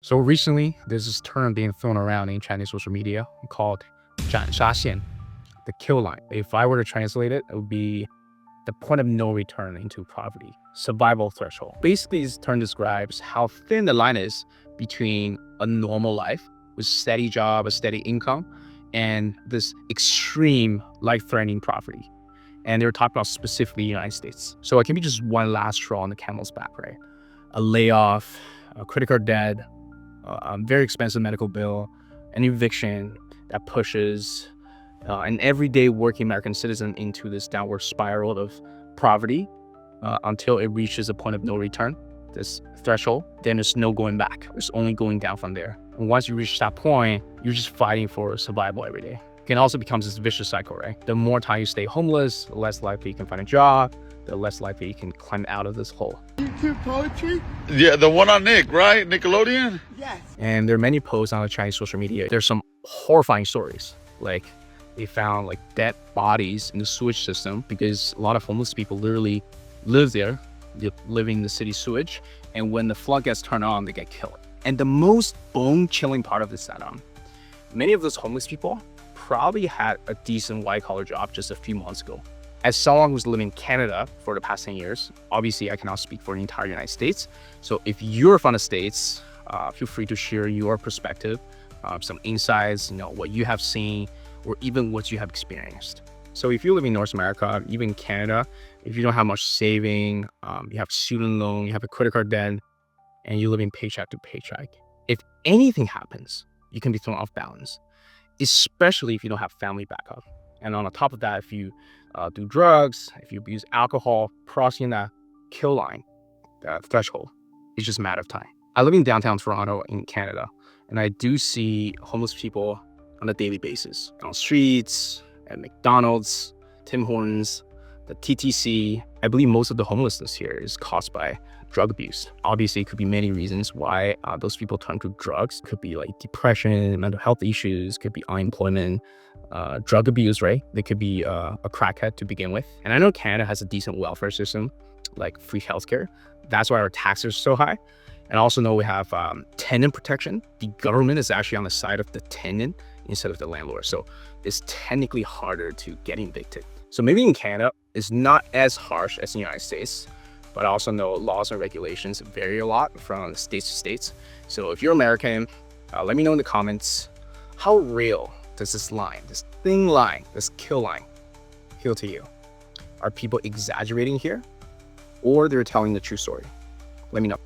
So recently, there's this term being thrown around in Chinese social media called 斩杀线, the kill line. If I were to translate it, it would be the point of no return into poverty, survival threshold. Basically, this term describes how thin the line is between a normal life with steady job, a steady income, and this extreme life-threatening poverty. And they're talking about specifically the United States. So it can be just one last straw on the camel's back, right? A layoff, a credit card debt, a very expensive medical bill, an eviction that pushes an everyday working American citizen into this downward spiral of poverty until it reaches a point of no return, this threshold. Then there's no going back. There's only going down from there. And once you reach that point, you're just fighting for survival every day. It can also become this vicious cycle, right? The more time you stay homeless, the less likely you can find a job, the less likely you can climb out of this hole. YouTube poetry? Yeah, the one on Nick, right? Nickelodeon? Yes. And there are many posts on the Chinese social media. There's some horrifying stories. Like they found like dead bodies in the sewage system because a lot of homeless people literally live there, living in the city sewage. And when the flood gets turned on, they get killed. And the most bone-chilling part of this that many of those homeless people probably had a decent white-collar job just a few months ago. As someone who's lived in Canada for the past 10 years, obviously I cannot speak for the entire United States. So if you're from the States, feel free to share your perspective, some insights, what you have seen, or even what you have experienced. So if you live in North America, even Canada, if you don't have much saving, you have student loan, you have a credit card debt, and you live in paycheck to paycheck, if anything happens, you can be thrown off balance, especially if you don't have family backup. And on the top of that, if you do drugs, if you abuse alcohol, crossing that kill line, that threshold, it's just a matter of time. I live in downtown Toronto in Canada, and I do see homeless people on a daily basis on streets, at McDonald's, Tim Hortons, the TTC. I believe most of the homelessness here is caused by drug abuse. Obviously, it could be many reasons why those people turn to drugs. It could be like depression, mental health issues, could be unemployment, drug abuse, right? They could be a crackhead to begin with. And I know Canada has a decent welfare system, like free healthcare. That's why our taxes are so high. And I also know we have tenant protection. The government is actually on the side of the tenant instead of the landlord. So it's technically harder to get evicted. So maybe in Canada, it's not as harsh as in the United States, but I also know laws and regulations vary a lot from states to states. So if you're American, let me know in the comments, how real does this line, this thin line, this kill line, feel to you? Are people exaggerating here, or they're telling the true story? Let me know.